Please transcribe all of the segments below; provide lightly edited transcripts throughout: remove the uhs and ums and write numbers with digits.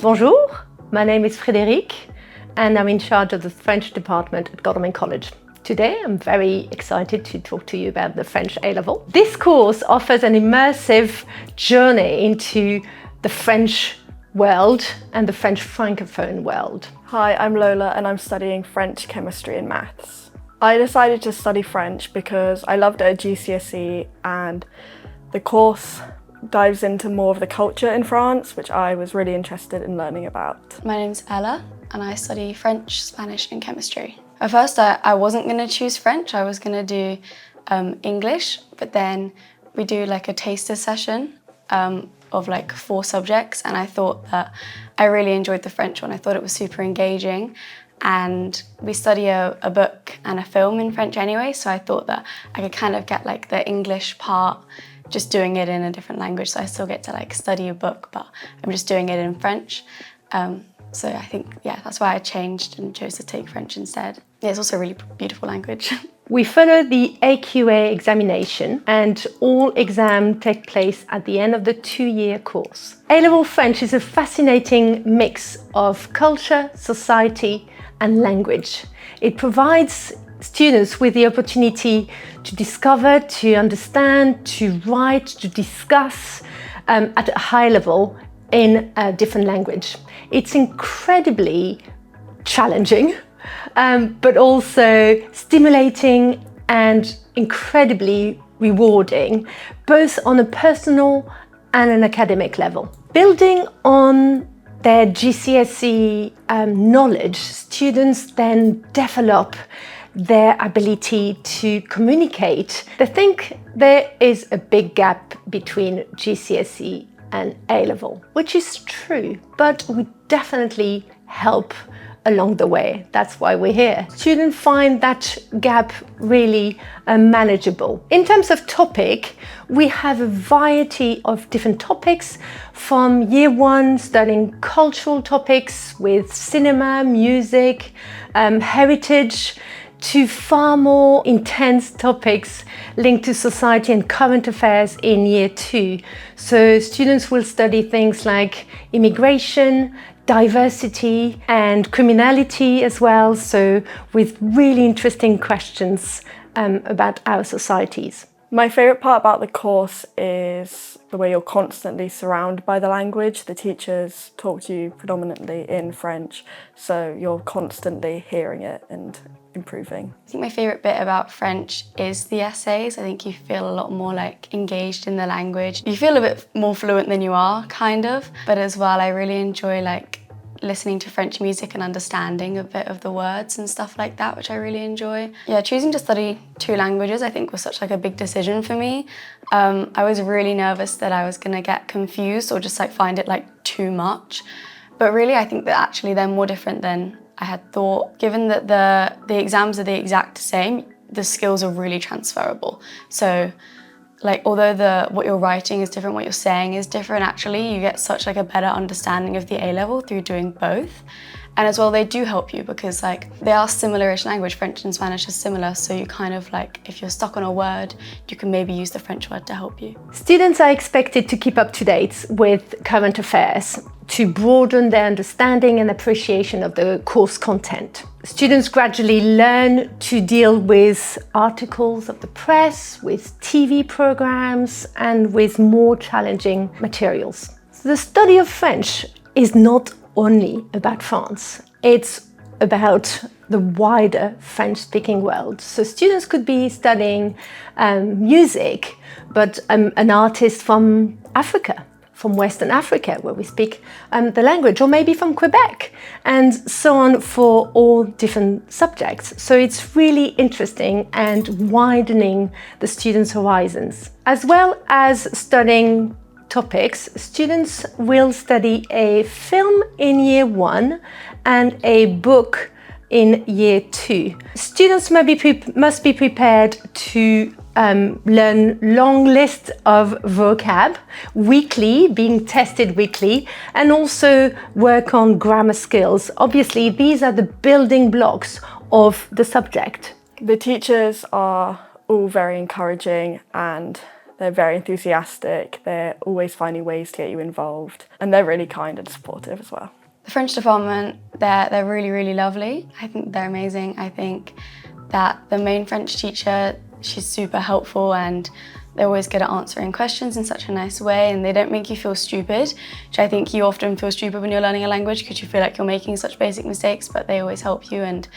Bonjour, my name is Frédéric and I'm in charge of the French department at Godalming College. Today I'm very excited to talk to you about the French A-level. This course offers an immersive journey into the French world and the French francophone world. Hi, I'm Lola and I'm studying French, chemistry and maths. I decided to study French because I loved it at GCSE and the course dives into more of the culture in France, which I was really interested in learning about. My name's Ella and I study French, Spanish and chemistry. At first I wasn't going to choose French, I was going to do English, but then we do like a taster session of like 4 subjects, and I thought that I really enjoyed the French one. I thought it was super engaging, and we study a book and a film in French anyway, so I thought that I could kind of get like the English part just doing it in a different language, so I still get to like study a book, but I'm just doing it in French. So I think, yeah, that's why I changed and chose to take French instead. Yeah, it's also a really beautiful language. We follow the AQA examination and all exams take place at the end of the 2-year course. A-level French is a fascinating mix of culture, society and language. It provides students with the opportunity to discover, to understand, to write, to discuss at a high level in a different language. It's incredibly challenging, but also stimulating and incredibly rewarding, both on a personal and an academic level. Building on their GCSE knowledge, students then develop their ability to communicate. They think there is a big gap between GCSE and A-level, which is true, but we definitely help along the way. That's why we're here. Students find that gap really manageable. In terms of topic, we have a variety of different topics, from year 1 studying cultural topics with cinema, music, heritage, to far more intense topics linked to society and current affairs in year 2. So students will study things like immigration, diversity and criminality as well, so with really interesting questions about our societies. My favourite part about the course is the way you're constantly surrounded by the language. The teachers talk to you predominantly in French, so you're constantly hearing it and improving. I think my favourite bit about French is the essays. I think you feel a lot more like engaged in the language. You feel a bit more fluent than you are, kind of, but as well I really enjoy like listening to French music and understanding a bit of the words and stuff like that, which I really enjoy. Yeah, choosing to study 2 languages I think was such like a big decision for me. I was really nervous that I was gonna get confused or just like find it like too much. But really I think that actually they're more different than I had thought. Given that the exams are the exact same, the skills are really transferable. So like, although what you're writing is different, what you're saying is different, actually, you get such like a better understanding of the A-level through doing both. And as well, they do help you because like they are similar-ish language. French and Spanish is similar, so you kind of like, if you're stuck on a word, you can maybe use the French word to help you. Students are expected to keep up to date with current affairs to broaden their understanding and appreciation of the course content. Students gradually learn to deal with articles of the press, with TV programs, and with more challenging materials. So the study of French is not only about France, it's about the wider French-speaking world. So students could be studying music, but an artist from Africa, from Western Africa, where we speak the language, or maybe from Quebec, and so on, for all different subjects. So it's really interesting and widening the students' horizons. As well as studying topics, students will study a film in year 1 and a book in year 2. Students must be prepared to learn long lists of vocab weekly, being tested weekly, and also work on grammar skills. Obviously, these are the building blocks of the subject. The teachers are all very encouraging and They're very enthusiastic, they're always finding ways to get you involved, and they're really kind and supportive as well. The French department, they're really, really lovely. I think they're amazing. I think that the main French teacher, she's super helpful, and they're always good at answering questions in such a nice way, and they don't make you feel stupid, which I think you often feel stupid when you're learning a language because you feel like you're making such basic mistakes, but they always help you. And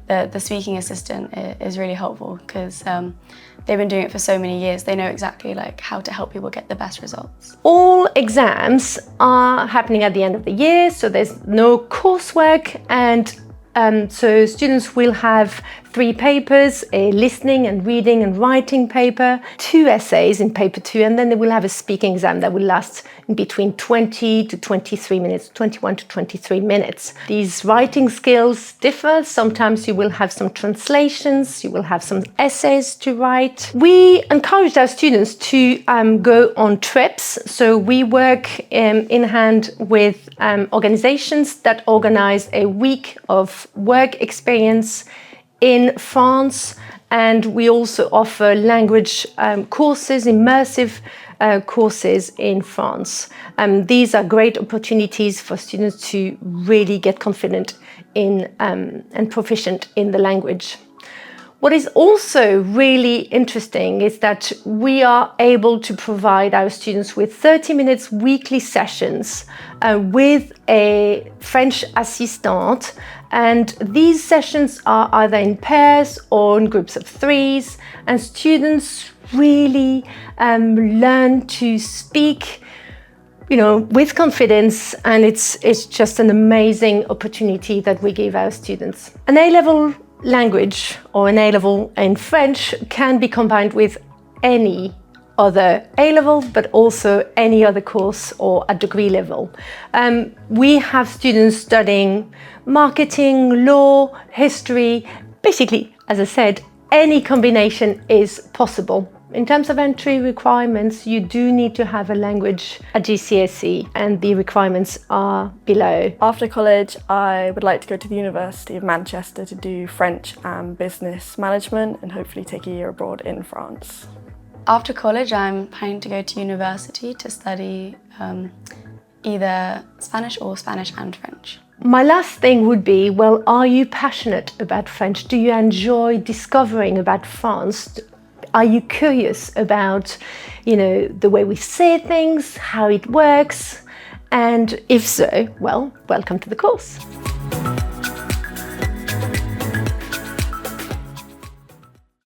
the speaking assistant is really helpful because they've been doing it for so many years. They know exactly like how to help people get the best results. All exams are happening at the end of the year, so there's no coursework, and so students will have 3 papers, a listening and reading and writing paper, 2 essays in paper 2, and then they will have a speaking exam that will last in between 20 to 23 minutes, 21 to 23 minutes. These writing skills differ. Sometimes you will have some translations, you will have some essays to write. We encourage our students to go on trips. So we work in hand with organizations that organize a week of work experience in France, and we also offer language courses, immersive courses in France. These are great opportunities for students to really get confident in and proficient in the language. What is also really interesting is that we are able to provide our students with 30 minutes weekly sessions with a French assistant, and these sessions are either in pairs or in groups of 3s, and students really learn to speak with confidence, and it's just an amazing opportunity that we give our students. An A-level language or an A-level in French can be combined with any other A-level, but also any other course or at degree level. We have students studying marketing, law, history. Basically, as I said, any combination is possible. In terms of entry requirements, you do need to have a language at GCSE, and the requirements are below. After college, I would like to go to the University of Manchester to do French and business management and hopefully take a year abroad in France. After college, I'm planning to go to university to study either Spanish or Spanish and French. My last thing would be, well, are you passionate about French? Do you enjoy discovering about France? Are you curious about, the way we say things, how it works? And if so, well, welcome to the course.